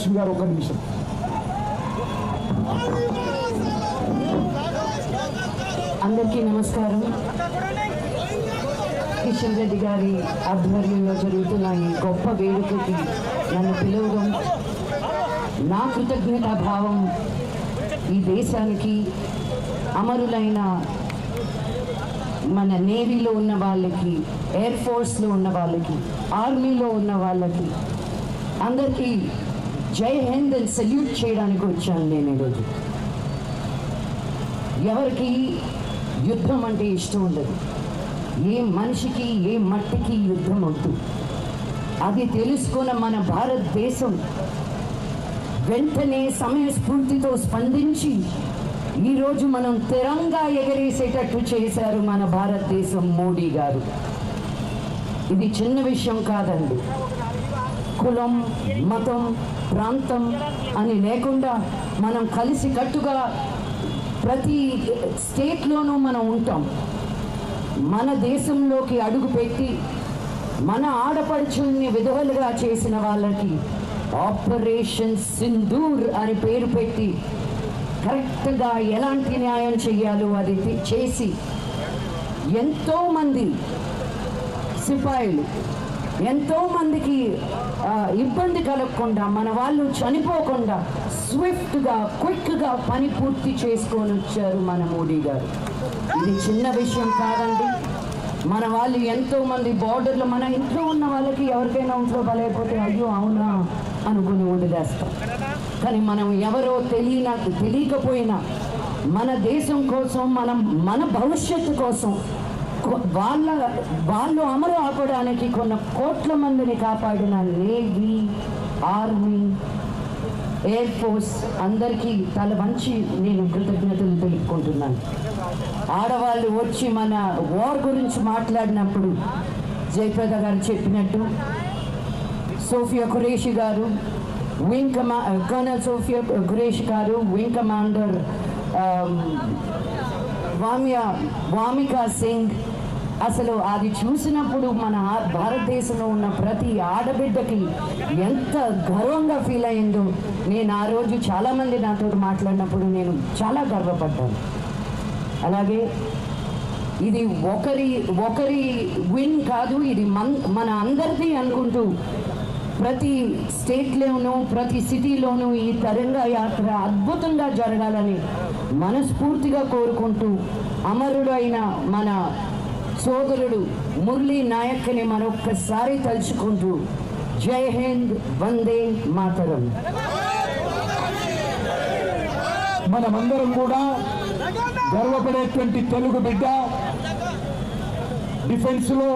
విజయలక్ష్మి గారు ఒక నిమిషం. అందరికీ నమస్కారం. కిషన్ రెడ్డి గారి ఆధ్వర్యంలో జరుగుతున్న ఈ గొప్ప వేడుకకి నన్ను పిలవడం నా కృతజ్ఞతా భావం ఈ దేశానికి, అమరులైన మన నేవీలో ఉన్న వాళ్ళకి, ఎయిర్ ఫోర్స్లో ఉన్న వాళ్ళకి, ఆర్మీలో ఉన్న వాళ్ళకి అందరికీ జై హింద్ అని సెల్యూట్ చేయడానికి వచ్చాను నేను ఈరోజు. ఎవరికి యుద్ధం అంటే ఇష్టం ఉండదు. ఏ మనిషికి ఏ మట్టికి యుద్ధం వద్దు. అది తెలుసుకున్న మన భారతదేశం వెంటనే సమయస్ఫూర్తితో స్పందించి ఈరోజు మనం తిరంగా ఎగరేసేటట్టు చేశారు మన భారతదేశం మోడీ గారు. ఇది చిన్న విషయం కాదండి. కులం, మతం, ప్రాంతం అని లేకుండా మనం కలిసి కట్టుగా ప్రతి స్టేట్లోనూ మనం ఉంటాం. మన దేశంలోకి అడుగుపెట్టి మన ఆడపడుచుల్ని విధవలుగా చేసిన వాళ్ళకి ఆపరేషన్ సింధూర్ అని పేరు పెట్టి కరెక్ట్గా ఎలాంటి న్యాయం చేయాలో అది చేసి ఎంతోమంది సిపాయిలు, ఎంతోమందికి ఇబ్బంది కలగకుండా, మన వాళ్ళు చనిపోకుండా స్విఫ్ట్గా, క్విక్గా పని పూర్తి చేసుకొని వచ్చారు మన మోడీ గారు. ఇది చిన్న విషయం కాదండి. మన వాళ్ళు ఎంతోమంది బార్డర్లో, మన ఇంట్లో ఉన్న వాళ్ళకి ఎవరికైనా ఇంట్లో బలైపోతే అయ్యో అవునా అనుకుని వదిలేస్తాం. కానీ మనం ఎవరో తెలియకపోయినా మన దేశం కోసం, మన భవిష్యత్తు కోసం వాళ్ళు అమలు ఆపడానికి కొన్ని కోట్ల మందిని కాపాడిన నేవీ, ఆర్మీ, ఎయిర్ ఫోర్స్ అందరికీ తల వంచి నేను కృతజ్ఞతలు తెలుపుకుంటున్నాను. ఆడవాళ్ళు వచ్చి మన వార్ గురించి మాట్లాడినప్పుడు జయప్రద గారు చెప్పినట్టు సోఫియా ఖురేషి గారు, కర్నల్ సోఫియా ఖురేషి గారు, వింగ్ కమాండర్ వామికా సింగ్, అసలు అది చూసినప్పుడు మన భారతదేశంలో ఉన్న ప్రతి ఆడబిడ్డకి ఎంత గర్వంగా ఫీల్ అయిందో. నేను ఆ రోజు చాలామంది నాతో మాట్లాడినప్పుడు నేను చాలా గర్వపడ్డాను. అలాగే ఇది ఒకరి విన్ కాదు, ఇది మన అందరిది అనుకుంటూ ప్రతి స్టేట్లోనూ ప్రతి సిటీలోనూ ఈ తిరంగా యాత్ర అద్భుతంగా జరగాలని మనస్ఫూర్తిగా కోరుకుంటూ అమరుడైన మన సోదరుడు మురళీ నాయక్ని మరొక్కసారి తలుచుకుంటూ జై హింద్, వందే మాతరం. మనమందరం కూడా గర్వపడేటువంటి తెలుగు బిడ్డ డిఫెన్స్లో